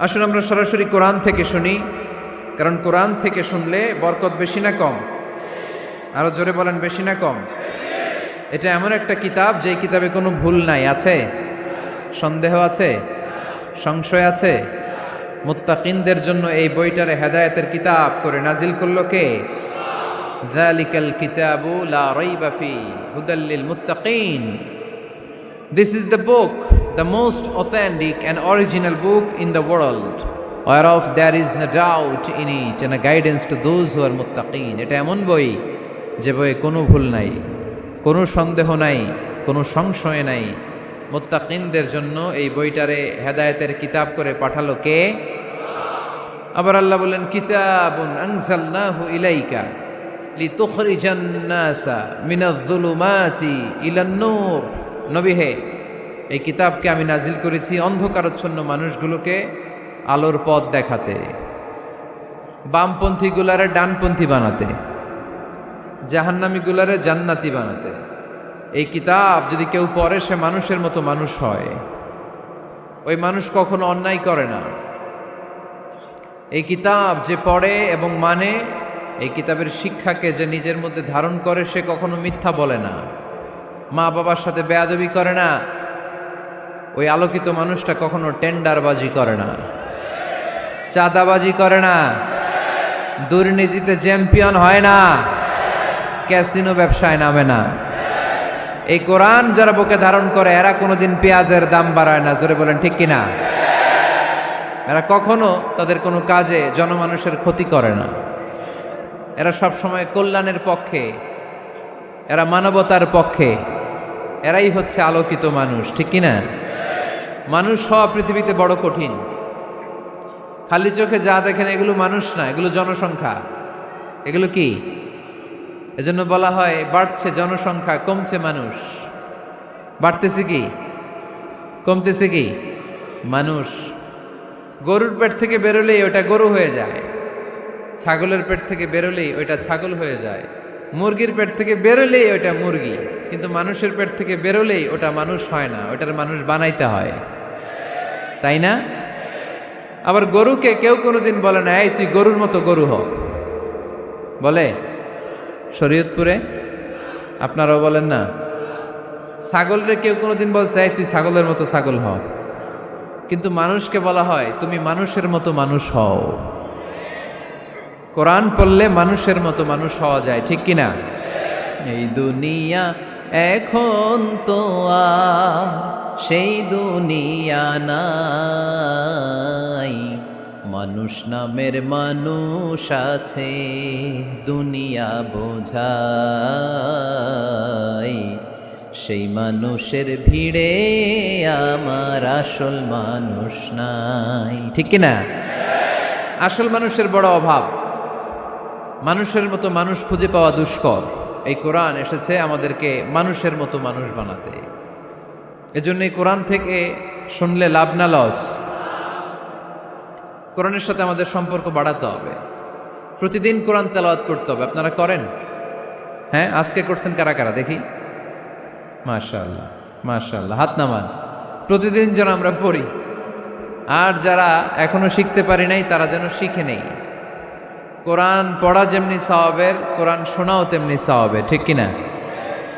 আসুন আমরা সরাসরি কোরআন থেকে শুনি, কারণ কোরআন থেকে শুনলে বরকত বেশি না কম? আরো জোরে বলেন, বেশি না কম? এটা এমন একটা কিতাব যে কিতাবে কোনো ভুল নাই। আছে? সন্দেহ আছে? সংশয় আছে? মুত্তাকিনদের জন্য এই বইটারে হেদায়েতের কিতাব করে নাজিল করলো কে? যালিকাল কিতাবু লা রাইবা ফি হুদাল লিল মুত্তাকিন। This is the book, the most authentic and original book in the world, whereof there is no doubt in it and a guidance to those who are muttaqin. এটা এমন বই যে বইয়ে কোনো ভুল নাই, কোনো সন্দেহ নাই, কোনো সংশয় নাই। মুত্তাকিনদের জন্য এই বইটারে হেদায়েতের কিতাব করে পাঠালো কে? আবার আল্লাহ বলেন, কিতাবুন আনজালনাহু ইলাইকা লিতুখরিজান নাসা মিনাজ-যুলুমাতি ইলান-নূর। নবী হে, এই কিতাবকে আমি নাজিল করেছি অন্ধকারচ্ছন্ন মানুষগুলোকে আলোর পথ দেখাতে, বামপন্থী গুলারে ডানপন্থী বানাতে, জাহান্নামী গুলারে জান্নাতি বানাতে। এই কিতাব যদি কেউ পড়ে সে মানুষের মতো মানুষ হয়। ওই মানুষ কখনো অন্যায় করে না। এই কিতাব যে পড়ে এবং মানে, এই কিতাবের শিক্ষাকে যে নিজের মধ্যে ধারণ করে, সে কখনো মিথ্যা বলে না, মা বাবার সাথে বেয়াদবি করে না। ওই আলোকিত মানুষটা কখনো টেন্ডারবাজি করে না, চাঁদাবাজি করে না, দুর্নীতিতে চ্যাম্পিয়ন হয় না, ক্যাসিনো ব্যবসায় নামে না। এই কোরআন যারা বুকে ধারণ করে এরা কোনোদিন পেঁয়াজের দাম বাড়ায় না। জোরে বলেন ঠিক কিনা? এরা কখনো তাদের কোনো কাজে জনমানুষের ক্ষতি করে না। এরা সব সময় কল্যাণের পক্ষে, এরা মানবতার পক্ষে। এরাই হচ্ছে আলোকিত মানুষ, ঠিক কিনা? মানুষ হওয়া পৃথিবীতে বড় কঠিন। খালি চোখে যা দেখেন এগুলো মানুষ না, এগুলো জনসংখ্যা। এগুলো কি? এজন্য বলা হয় বাড়ছে জনসংখ্যা, কমছে মানুষ। বাড়তেছে কি, কমতেছে কি? মানুষ। গরুর পেট থেকে বেরোলেই ওটা গরু হয়ে যায়, ছাগলের পেট থেকে বেরোলেই ওইটা ছাগল হয়ে যায়, মুরগির পেট থেকে বেরোলেই ওইটা মুরগি। কিন্তু মানুষের পেট থেকে বেরোলেই ওটা মানুষ হয় না, ওটার মানুষ বানাইতে হয়, তাই না? আবার গরুকে কেউ কোনোদিন বলে না, এই তুই গরুর মতো গরু হ। বলে শরীয়তপুরে? আপনারাও বলেন না? ছাগলরে কেউ কোনোদিন বলছে, এই তুই ছাগলের মতো ছাগল হ। কিন্তু মানুষকে বলা হয়, তুমি মানুষের মতো মানুষ হও। কোরআন পড়লে মানুষের মতো মানুষ হওয়া যায়, ঠিক কিনা? এই দুনিয়া এখন তো আর সেই দুনিয়া নাই, মানুষ নামের মানুষ আছে দুনিয়া বোঝাই, সেই মানুষের ভিড়ে আমার আসল মানুষ নাই, ঠিক কিনা? আসল মানুষের বড় অভাব। মানুষের মতো মানুষ খুঁজে পাওয়া দুষ্কর। এই কোরআন এসেছে আমাদেরকে মানুষের মতো মানুষ বানাতে। এজন্য এই কোরআন থেকে শুনলে লাভ না লস? কোরআনের সাথে আমাদের সম্পর্ক বাড়াতে হবে। প্রতিদিন কোরআন তেলাওয়াত করতে হবে। আপনারা করেন? হ্যাঁ, আজকে করছেন কারা কারা দেখি? মাশাআল্লাহ, মাশাআল্লাহ, হাত নামান। প্রতিদিন যেন আমরা পড়ি। আর যারা এখনো শিখতে পারি নাই তারা যেন শিখে নেই। কোরআন পড়া যেমনি সওয়াবের, কোরআন শোনাও তেমনি সওয়াবের, ঠিক কিনা?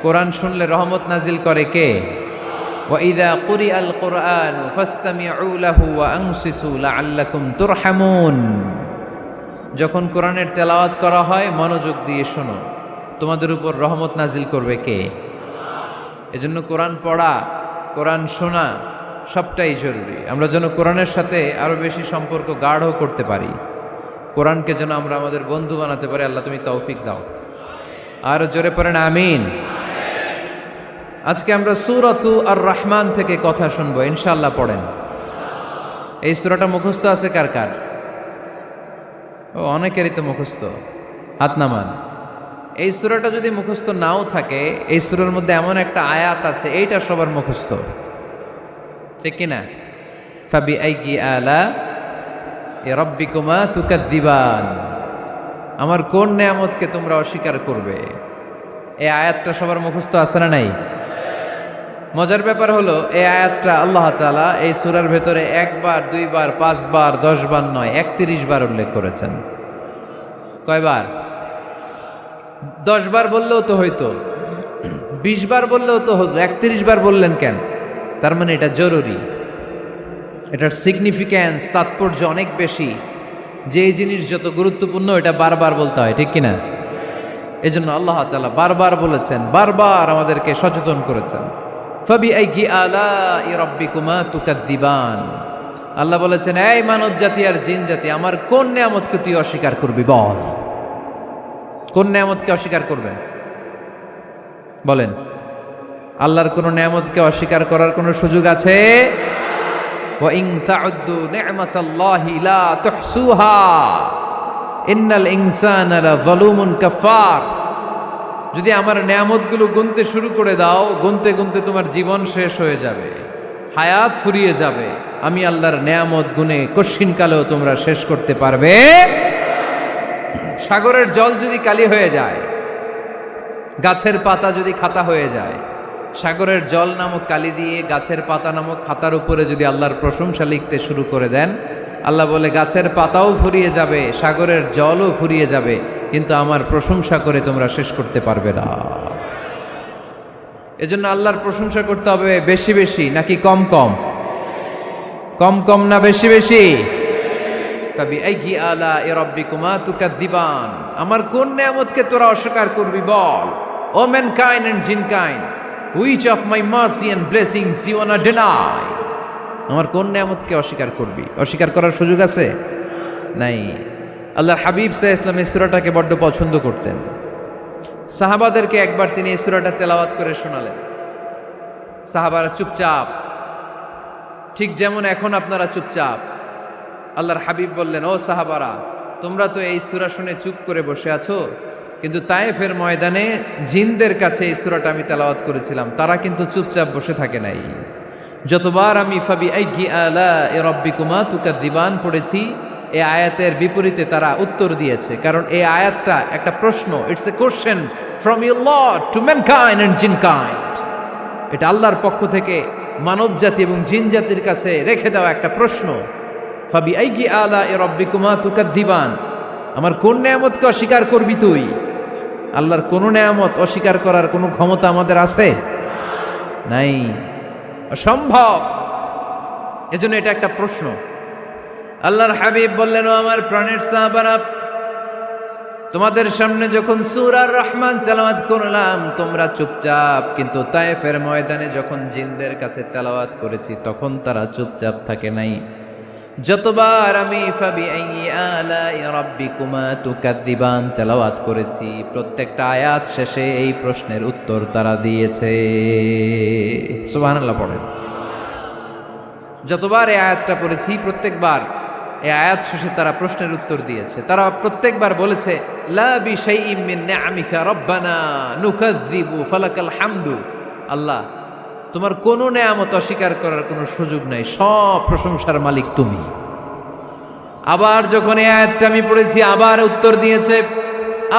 কোরআন শুনলে রহমত নাজিল করে কে? ওয়া ইযা কুরিআল কুরআনু ফাসতামিউ লাহু ওয়া আনসিতু লাআল্লাকুম তুরহামুন। যখন কোরআনের তেলাওয়াত করা হয় মনোযোগ দিয়ে শোনো, তোমাদের উপর রহমত নাজিল করবে কে? এজন্য কোরআন পড়া, কোরআন শোনা সবটাই জরুরি। আমরা যেন কোরআনের সাথে আরো বেশি সম্পর্ক গাঢ় করতে পারি, কোরআনকে যেন আমরা আমাদের বন্ধু বানাতে পারি। আল্লাহ তুমি তৌফিক দাও। আর জোরে পড়েন আমিন। আজকে আমরা সূরাতু আর রহমান থেকে কথা শুনবো ইনশাআল্লাহ। পড়েন। এই সূরাটা মুখস্থ আছে কার কার? ও, অনেকেরই তো মুখস্থ। হাত নামান। এই সূরাটা যদি মুখস্থ নাও থাকে, এই সূরার মধ্যে এমন একটা আয়াত আছে এইটা সবার মুখস্থ, ঠিক কিনা? ফাবি আইয়ি আলা রাব্বিকুমা তুকাদ্দিবান। আমার কোন নেয়ামতকে তোমরা অস্বীকার করবে? এই আয়াতটা সবার মুখস্থ আছে না নাই? মজার ব্যাপার হলো এই আয়াতটা আল্লাহ তাআলা এই সূরার ভেতরে একবার, দুইবার, 5 বার, 10 বার নয়, 31 বার উল্লেখ করেছেন। কয়বার? 10 বার বললেও তো হইতো, 20 বার বললেও তো হতো, 31 বার বললেন কেন? তার মানে এটা জরুরি, এটার সিগনিফিক্যান্স, তাৎপর্য অনেক বেশি। যে জিনিস যত গুরুত্বপূর্ণ এটা বারবার বলতে হয়, ঠিক কিনা? এজন্য আল্লাহ তাআলা বারবার বলেছেন, বারবার আমাদেরকে সচেতন করেছেন। ফাবিআইয়ি আলাই রাব্বিকুমা তুকাযযিবান। আল্লাহ বলেছেন, এই মানব জাতি আর জিন জাতি, আমার কোন নিয়ামতকে তুই অস্বীকার করবি বল? কোন নিয়ামতকে অস্বীকার করবেন বলেন? আল্লাহর কোন নিয়ামতকে অস্বীকার করার কোন সুযোগ আছে? ওয়া ইন তাউদ্দু নি'মাতাল্লাহি লা তুহসুহা ইন্নাল ইনসানা লাযালুমুন কাফার। যদি আমার নিয়ামতগুলো গুনতে শুরু করে দাও, গুনতে গুনতে তোমার জীবন শেষ হয়ে যাবে, হায়াত ফুরিয়ে যাবে। আমি আল্লাহর নিয়ামত গুনে কশিনকালেও তোমরা শেষ করতে পারবে। সাগরের জল যদি কালি হয়ে যায়, গাছের পাতা যদি খাতা হয়ে যায়, সাগরের জল নামক কালি দিয়ে গাছের পাতা নামক খাতার উপরে যদি আল্লাহর প্রশংসা লিখতে শুরু করে দেন, আল্লাহ বলে গাছের পাতাও ফুরিয়ে যাবে, সাগরের জলও ফুরিয়ে যাবে, কিন্তু আমার প্রশংসা করে তোমরা শেষ করতে পারবে না। এজন্য আল্লাহর প্রশংসা করতে হবে বেশি বেশি নাকি কম কম? কম কম না বেশি বেশি? ফাবিআইয়ি আলাই রাব্বিকুমা তুকাযযিবান। আমার কোন নিয়ামতকে তোরা অস্বীকার করবি বল? O mankind and jinnkind, which of my mercy and blessings you want to deny? আমার কোন নিয়ামতকে অস্বীকার করবি? অস্বীকার করার সুযোগ আছে? নাই। আল্লাহর হাবিব সাল্লাল্লাহু আলাইহি ওয়াসাল্লাম এই সূরাটাকে বড্ড পছন্দ করতেন। সাহাবাদেরকে একবার তিনি এই সূরাটা তেলাওয়াত করে শোনালেন। সাহাবারা চুপচাপ, ঠিক যেমন এখন আপনারা চুপচাপ। আল্লাহর হাবিব বললেন, ও সাহাবারা, তোমরা তো এই সূরা শুনে চুপ করে বসে আছো, কিন্তু তায়েফের ময়দানে জিনদের কাছে এই সূরাটা আমি তেলাওয়াত করেছিলাম, তারা কিন্তু চুপচাপ বসে থাকে নাই। যতবার আমি ফাবিআইয়ি আলাই রাব্বিকুমা তুকাযযিবান পড়েছি, এই আয়াতের বিপরীতে তারা উত্তর দিয়েছে, কারণ এই আয়াতটা একটা প্রশ্ন। It's a question from your lord to mankind and jinnkind. এটা আল্লাহর পক্ষ থেকে মানব জাতি এবং জিন জাতির কাছে রেখে দেওয়া একটা প্রশ্ন। ফাবিআইয়ি আলাই রাব্বিকুমা তুকাযযিবান, আমার কোন নিয়ামতকে অস্বীকার করবি তুই? আল্লাহর কোন নিয়ামত অস্বীকার করার কোনো ক্ষমতা আমাদের আছে? নাই, অসম্ভব। এজন্য এটা একটা প্রশ্ন। আল্লাহর হাবিব বললেন, ও আমার প্রাণের সাহাবারা, তোমাদের সামনে যখন সূরা আর রহমান তেলাওয়াত করলাম তোমরা চুপচাপ, কিন্তু তায়েফের ময়দানে যখন জিনদের কাছে তেলাওয়াত করেছি তখন তারা চুপচাপ থাকে নাই। যতবার আমি ফাবিআইয়ি আলাই রাব্বিকুমা তুকাযযিবান তেলাওয়াত করেছি, প্রত্যেকটা আয়াত শেষে এই প্রশ্নের উত্তর তারা দিয়েছে। সুবহানাল্লাহ পড়েন। যতবার এই আয়াতটা পড়েছি প্রত্যেকবার এই আয়াত শেষে তারা প্রশ্নের উত্তর দিয়েছে। তারা প্রত্যেকবার বলেছে, লা বিশাইইম মিন নিআমিকা রাব্বানা নুকাযযিবু ফালাকাল হামদু। আল্লাহ, তোমার কোনো নেয়ামত অস্বীকার করার কোনো সুযোগ নাই, সব প্রশংসার মালিক তুমি। আবার যখন এই আয়াতটা আমি পড়েছি আবার উত্তর দিয়েছে,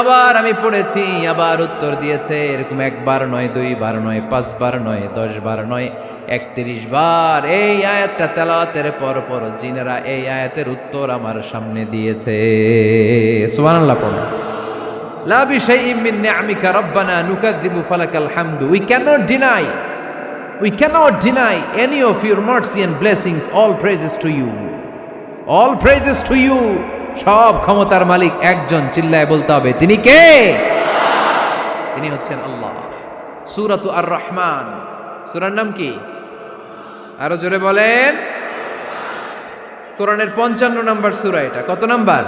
আবার আমি পড়েছি আবার উত্তর দিয়েছে। এরকম একবার নয়, 2 বার নয়, 5 বার নয়, 10 বার নয়, 31 বার এই আয়াতটা তেলাওয়াতের পর পর জিনেরা এই আয়াতের উত্তর আমার সামনে দিয়েছে। সুবহানাল্লাহ পড়ো। লা বিশাইইম মিন নিআমিকা রাব্বানা নুকাযযিবু ফালাকাল হামদু। We cannot deny any of your mercy and blessings. All praises to you. All praises to you. সব ক্ষমতার মালিক একজন, চিল্লায় বলতে হবে, তিনি কে? তিনি হচ্ছেন আল্লাহ। সূরাতু আর রহমান, সূরার নাম কি? আরো জোরে বলেন। কোরআনের 55 নম্বর সূরা এটা। কত নাম্বার?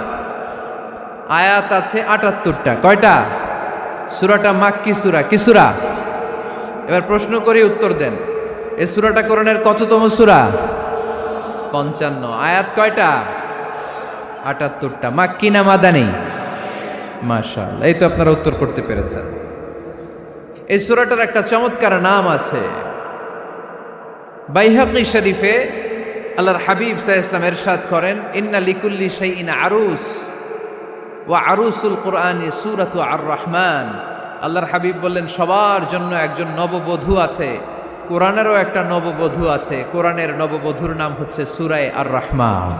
আয়াত আছে 78টা। কয়টা? সূরাটা মাক্কি সূরা। কি সূরা? এবার প্রশ্ন করি, উত্তর দেন। এই সূরাটা কোরআনের কততম সূরা? 55। আয়াত কয়টা? 78টা। মাক্কি না মাদানী? মাশাআল্লাহ, এই তো আপনারা উত্তর করতে পেরেছেন। এই সূরাটার একটা চমৎকার নাম আছে। বাইহাকি শরীফে আল্লাহর হাবিব সাল্লাল্লাহু আলাইহি ওয়াসাল্লাম ইরশাদ করেন, ইন্না লিকুল্লি শাইইন আরুস ওয়া আরুসুল কুরআনি সূরাতু আর রহমান। আল্লাহর হাবিব বললেন, সবার জন্য একজন নববধূ আছে, কোরআনেরও একটা নববধূ আছে। কোরআনের নববধূর নাম হচ্ছে সূরা আর রহমান।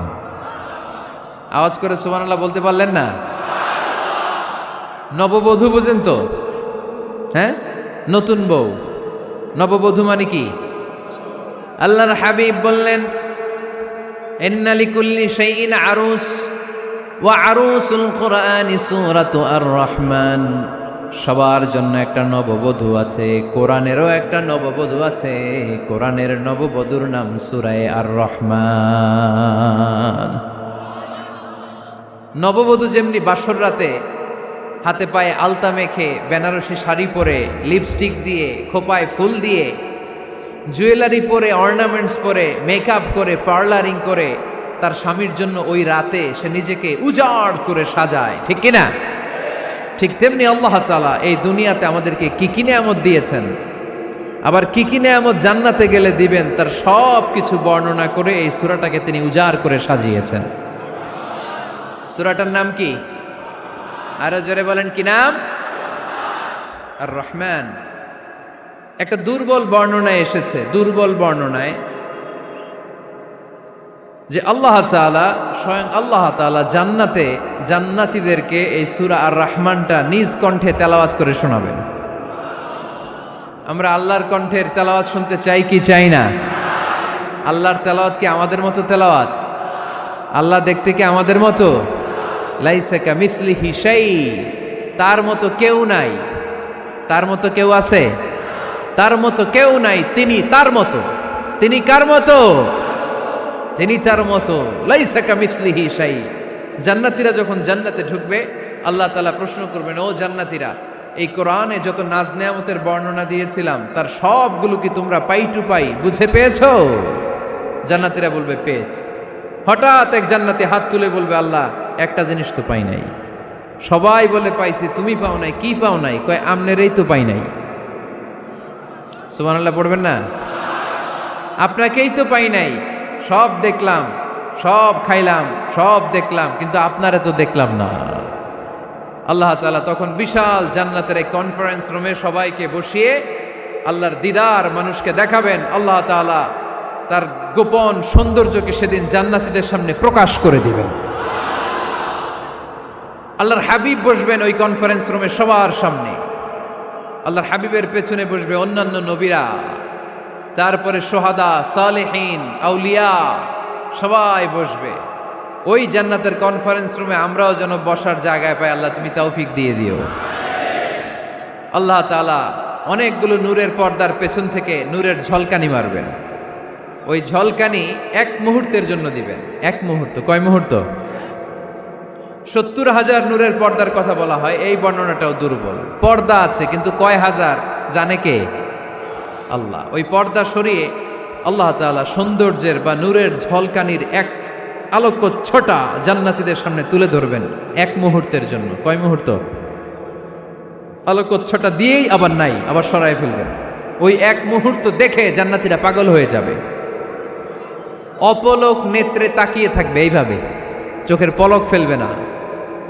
আওয়াজ করে সুবহানাল্লাহ বলতে পারলেন না? নববধূ বুঝেন তো? হ্যাঁ, নতুন বউ। নববধূ মানে কি? আল্লাহর হাবিব বললেন, ইন্না লিকুল্লি শাইইন আরুস ওয়া আরুসুল কুরআনি সূরাতু আর রহমান। সবার জন্য একটা নববধূ আছে, কোরআনেরও একটা নববধূ আছে। কোরআনের নববধূর নাম সূরা আর রহমান। নববধূ যেমনি বাসর রাতে হাতে পায়ে আলতা মেখে, বেনারসি শাড়ি পরে, লিপস্টিক দিয়ে, খোপায় ফুল দিয়ে, জুয়েলারি পরে, অর্নামেন্টস পরে, মেকআপ করে, পার্লারিং করে তার স্বামীর জন্য ওই রাতে সে নিজেকে উজাড় করে সাজায়, ঠিক কিনা? ঠিক তেমনি আল্লাহ তাআলা এই দুনিয়াতে আমাদেরকে কি কি নেয়ামত দিয়েছেন, আবার কি কি নেয়ামত জান্নাতে গেলে দিবেন, তার সব কিছু বর্ণনা করে এই সূরাটাকে তিনি উজাড় করে সাজিয়েছেন। সূরাটার নাম কি? আরো জোরে বলেন, কি নাম? আর রহমান। একটা দুর্বল বর্ণনায় এসেছে, দুর্বল বর্ণনায়, যে আল্লাহ তাআলা, স্বয়ং আল্লাহ তাআলা জান্নাতে জান্নাতীদেরকে এই সূরা আর রহমানটা নিজ কণ্ঠে তেলাওয়াত করে শোনাবেন। আমরা আল্লাহর কণ্ঠের তেলাওয়াত শুনতে চাই কি চাই না? আল্লাহর তেলাওয়াত কি আমাদের মতো তেলাওয়াত? আল্লাহ দেখতে কি আমাদের মতো? লাইসা কামিসলিহি শাই, তার মতো কেউ নাই। তার মতো কেউ আছে? তার মতো কেউ নাই। তিনি তার মতো। তিনি কার মতো? তিনি তার মতো। লাইসা কামিসলিহি শাই। জান্নাতীরা যখন জান্নাতে ঢুকবে, আল্লাহ তাআলা প্রশ্ন করবেন, ও জান্নাতীরা, এই কোরআনে যত নাজ নেয়ামতের বর্ণনা দিয়েছিলাম তার সবগুলো কি তোমরা পাই টু পাই বুঝে পেয়েছো? জান্নাতীরা বলবে পেয়েছি। হঠাৎ এক জান্নাতি হাত তুলে বলবে, আল্লাহ একটা জিনিস তো পাই নাই। সবাই বলে পাইছি, তুমি পাও নাই। কি পাও নাই? কয় আমনেরই তো পাই নাই। সুবহানাল্লাহ পড়বেন না? আপনাকেই তো পাই নাই। সব দেখলাম, সব খাইলাম, সব দেখলাম, কিন্তু আপনারে তো দেখলাম না। আল্লাহ তাআলা তখন বিশাল জান্নাতের এক কনফারেন্স রুমে সবাইকে বসিয়ে আল্লাহর দিদার মানুষকে দেখাবেন। আল্লাহ তাআলা তার গোপন সৌন্দর্যকে সেদিন জান্নাতীদের সামনে প্রকাশ করে দিবেন। আল্লাহর হাবিব বসবেন ওই কনফারেন্স রুমে সবার সামনে। আল্লাহর হাবিবের পেছনে বসবে অন্যান্য নবীরা, তারপরে সোহাদা, সালেহীন, আউলিয়া সবাই বসবে। ওই জান্নাতের কনফারেন্স রুমে আমরাও যেন বসার জায়গায় পাই, আল্লাহ তুমি তৌফিক দিয়ে দিও। আল্লাহ তাআলা অনেকগুলো নূরের পর্দার পেছন থেকে নূরের ঝলকানি মারবেন। ওই ঝলকানি এক মুহূর্তের জন্য দিবেন। এক মুহূর্ত। কয় মুহূর্ত? 70,000 নূরের পর্দার কথা বলা হয়। এই বর্ণনাটাও দুর্বল। পর্দা আছে কিন্তু কয় হাজার জানে কে? আল্লাহ। ওই পর্দা সরিয়ে আল্লাহ তাআলা সৌন্দর্যের বা নূরের ঝলকানির এক আলোকচ্ছটা জান্নাতীদের সামনে তুলে ধরবেন এক মুহূর্তের জন্য। কয় মুহূর্ত? আলোকচ্ছটা দিয়েই আবার নাই, আবার সরায় ফেলবেন। ওই এক মুহূর্ত দেখে জান্নাতীরা পাগল হয়ে যাবে, অপলক নেত্রে তাকিয়ে থাকবে। এইভাবে চোখের পলক ফেলবে না,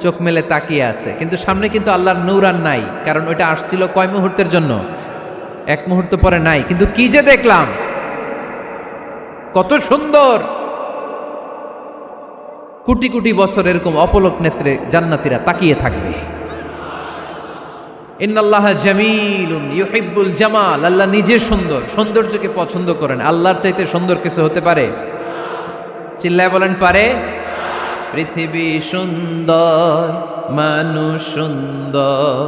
চোখ মেলে তাকিয়ে আছে। কিন্তু সামনে কিন্তু আল্লাহর নূর আর নাই, কারণ ওইটা আসছিল কয় মুহূর্তের জন্য? এক মুহূর্ত পরে নাই। কিন্তু কি যে দেখলাম, কত সুন্দর! কোটি কোটি বছর এরকম অপলক নেত্রে জান্নাতীরা তাকিয়ে থাকবে। ইন্নাল্লাহা জামিলুন ইউহিব্বুল জামাল। আল্লাহ নিজে সুন্দর, সৌন্দর্যকে পছন্দ করেন। আল্লাহর চাইতে সুন্দর কিছু হতে পারে? চিল্লায় বলেন, পারে? পৃথিবী সুন্দর, মানুষ সুন্দর,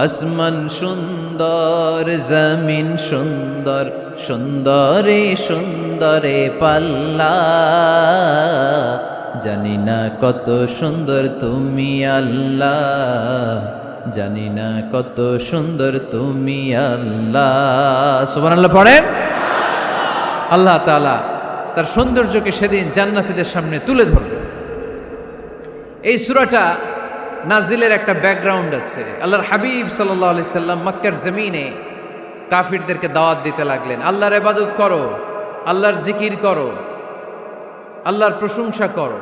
আসমান সুন্দর, জমিন সুন্দর, সুন্দরে সুন্দরে পাল্লা। জানি না কত সুন্দর তুমি আল্লাহ, জানি না কত সুন্দর তুমি আল্লাহ। সুবহানাল্লাহ পড়েন। আল্লাহ তাআলা তার সৌন্দর্যকে সেদিন জান্নাতীদের সামনে তুলে ধরবে। এই সূরাটা নাজিলের একটা ব্যাকগ্রাউন্ড আছে। আল্লাহর হাবিব সাল্লাল্লাহু আলাইহি সাল্লাম মক্কার জমিনে কাফিরদেরকে দাওয়াত দিতে লাগলেন, আল্লাহর ইবাদত করো, আল্লাহর জিকির করো, আল্লাহর প্রশংসা করো।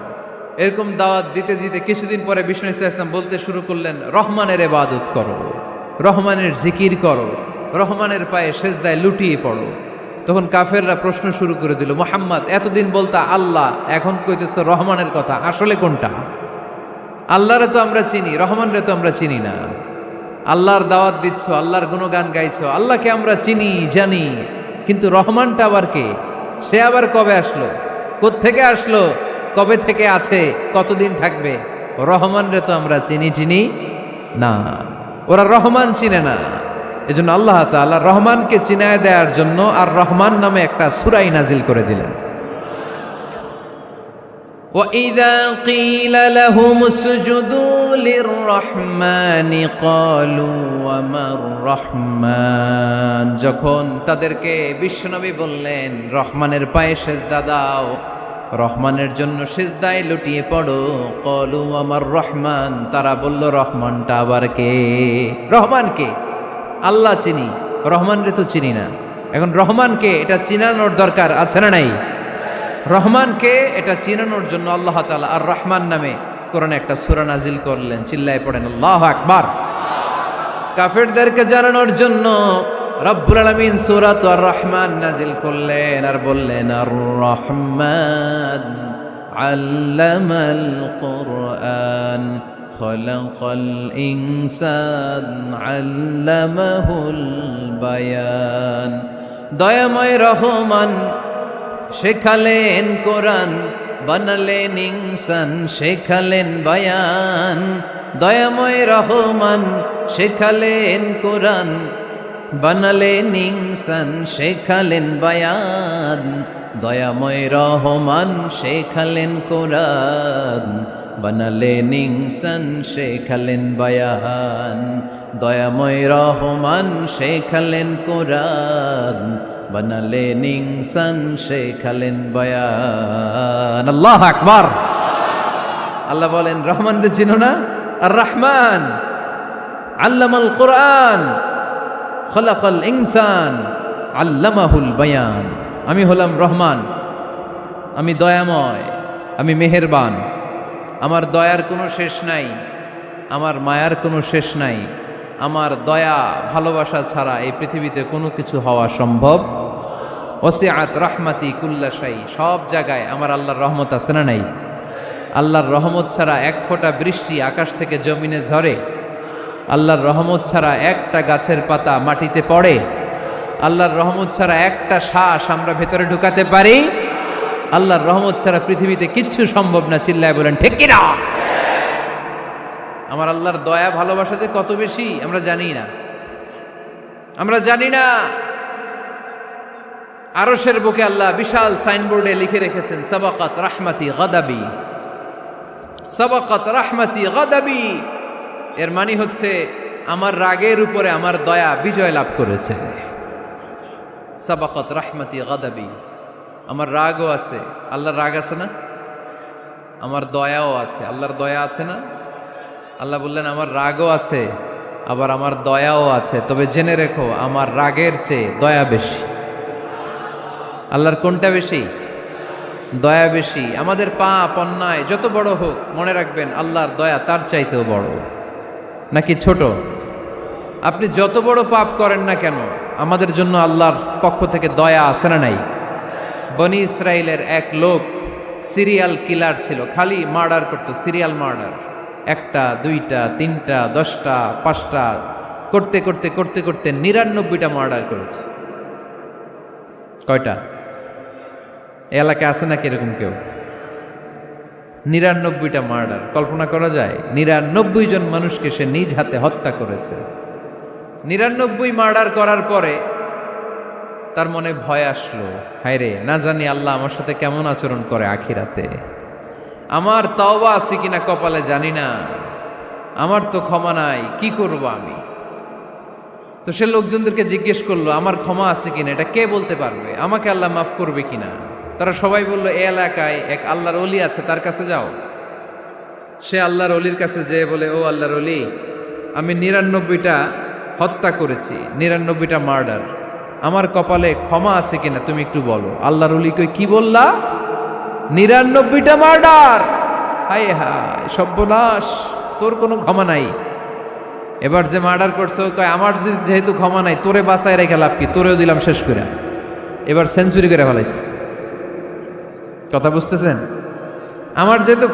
এরকম দাওয়াত দিতে দিতে কিছুদিন পরে বিষ্ণু সাল্লাল্লাহু আলাইহি সাল্লাম বলতে শুরু করলেন, রহমানের ইবাদত করো, রহমানের জিকির করো, রহমানের পায়ে সেজদায় লুটিয়ে পড়ো। তখন কাফেররা প্রশ্ন শুরু করে দিল, মুহাম্মদ এতদিন বলতা আল্লাহ, এখন কইতেছো রহমানের কথা, আসলে কোনটা? আল্লাহরে তো আমরা চিনি, রহমানরে তো আমরা চিনি না। আল্লাহর দাওয়াত দিচ্ছ, আল্লাহর গুণগান গাইছো, আল্লাহকে আমরা চিনি জানি, কিন্তু রহমানটা আবার কে? সে আবার কবে আসলো, কোত্থেকে আসলো, কবে থেকে আছে, কতদিন থাকবে? রহমানরে তো আমরা চিনি না। ওরা রহমান চিনে না। এজন্য আল্লাহ তাআলা রহমানকে চিনায় দেওয়ার জন্য আর রহমান নামে একটা সূরাই নাজিল করে দিলেন। وَإِذَا قِيلَ لَهُمُ اسْجُدُوا لِلرَّحْمَنِ قَالُوا وَمَا الرَّحْمَنُ, যখন তাদেরকে বিশ্বনবী বললেন রহমানের পায়ে সিজদা দাও, রহমানের জন্য সিজদায় লুটিয়ে পড়ো, ক্বালু ওয়ামার রহমান, তারা বলল রহমানটা আবার কে? রহমান কে? আল্লাহ চিনি, রহমানরে তো চিনি না। এখন রহমানকে এটা চিনানোর দরকার আছে না নাই? রহমানকে এটা চিনানোর জন্য আল্লাহ তাআলা আর রহমান নামে কোরআনে একটা সূরা নাজিল করলেন। চিল্লায়ে পড়েন আল্লাহু আকবার। কাফেরদেরকে জানানোর জন্য রব্বুল আলামিন সূরাত আর রহমান নাজিল করলেন আর বললেন আর রহমান আল্লামাল কুরআন খলাকাল ইনসান আল্লামাহুল বায়ান। দয়াময় রহমান শেখালেন কোরআন, বানালেন ইনসান শেখালেন বায়ান। দয়াময় রহমান শেখালেন কোরআন, বানালেন ইনসান শেখালেন বায়ান। দয়াময় রহমান শেখালেন কোরআন, বানালেন ইনসান শেখালেন বায়ান। দয়াময় রহমান শেখালেন কোরআন, বানালেন ইনসান শেখালেন বায়ান। আল্লাহু আকবার। আল্লাহ বলেন রহমানকে চিনো না? আর রহমান আল্লামাল কোরআন খলাকাল ইনসান আল্লামাহুল বায়ান। আমি হলাম রহমান, আমি দয়াময়, আমি মেহেরবান। আমার দয়ার কোনো শেষ নাই, আমার মায়ার কোনো শেষ নাই। আমার দয়া ভালোবাসা ছাড়া এই পৃথিবীতে কোনো কিছু হওয়া সম্ভব। ওয়াসিআত রাহমাতি কুল্লা শাই, সব জায়গায় আমার আল্লাহর রহমত আছে না নাই? আল্লাহর রহমত ছাড়া এক ফোঁটা বৃষ্টি আকাশ থেকে জমিনে ঝরে? আল্লাহর রহমত ছাড়া একটা গাছের পাতা মাটিতে পড়ে? আল্লাহর রহমত ছাড়া একটা শ্বাস আমরা ভেতরে ঢুকাতে পারি? আল্লাহর রহমত ছাড়া পৃথিবীতে কিচ্ছু সম্ভব না। চিল্লায় বলেন ঠিক কিনা? আমার আল্লাহর দয়া ভালোবাসা যে কত বেশি আমরা জানি না, আমরা জানি না। আরশের বুকে আল্লাহ বিশাল সাইনবোর্ডে লিখে রেখেছেন সাবাকাত রাহমাতি গাদাবি, সাবাকাত রাহমাতি গাদাবি। এর মানে হচ্ছে আমার রাগের উপরে আমার দয়া বিজয় লাভ করেছে। সাবাকাত রাহমাতি গাদাবি, আমার রাগও আছে, আল্লাহর রাগ আছে না? আমার দয়াও আছে, আল্লাহর দয়া আছে না? আল্লাহ বললেন আমার রাগও আছে, আবার আমার দয়াও আছে, তবে জেনে রেখো আমার রাগের চেয়ে দয়া বেশি। আল্লাহর কোনটা বেশি? দয়া বেশি। আমাদের পাপ অন্যায় যত বড় হোক, মনে রাখবেন আল্লাহর দয়া তার চাইতেও বড়। নাকি ছোট? আপনি যত বড় পাপ করেন না কেন, আমাদের জন্য আল্লাহর পক্ষ থেকে দয়া আছে না নাই? বনি ইসরাইলের এক লোক সিরিয়াল কিলার ছিল, খালি মার্ডার করতো, সিরিয়াল মার্ডার। একটা, দুইটা, তিনটা, 10টা, 5টা করতে করতে করতে করতে 99টা মার্ডার করেছে। কয়টা? এলাকায় আছে নাকি এরকম কেউ? 99টা মার্ডার। কল্পনা করা যায়? 99 জন মানুষকে সে নিজ হাতে হত্যা করেছে। 99 মার্ডার করার পরে তার মনে ভয় আসলো, হায় রে, না জানি আল্লাহ আমার সাথে কেমন আচরণ করে আখিরাতে। আমার তওবা আছে কিনা কপালে জানি না, আমার তো ক্ষমা নাই, কি করব আমি? তো সে লোকজনদেরকে জিজ্ঞেস করলো আমার ক্ষমা আছে কিনা, এটা কে বলতে পারবে? আমাকে আল্লাহ মাফ করবে কিনা? তারা সবাই বললো এই এলাকায় এক আল্লাহর ওলি আছে, তার কাছে যাও। সে আল্লাহর ওলির কাছে যেয়ে বলে, ও আল্লাহর ওলি, আমি 99টা হত্যা করেছি, 99টা মার্ডার, আমার কপালে ক্ষমা আছে কিনা তুমি একটু বলো। আল্লাহর ওলি কই, কি বললা? 99টা মার্ডার? হায় হায় সর্বনাশ, তোর কোনো ক্ষমা নাই। এবার যে মার্ডার করছো কয় আমার যেহেতু ক্ষমা নাই, তোরে বাঁচায় রেখে লাভ কি, তোরেও দিলাম শেষ করে। এবার সেঞ্চুরি করে ফেলাইছে। কথা বুঝতেছেন? আমার যেহেতু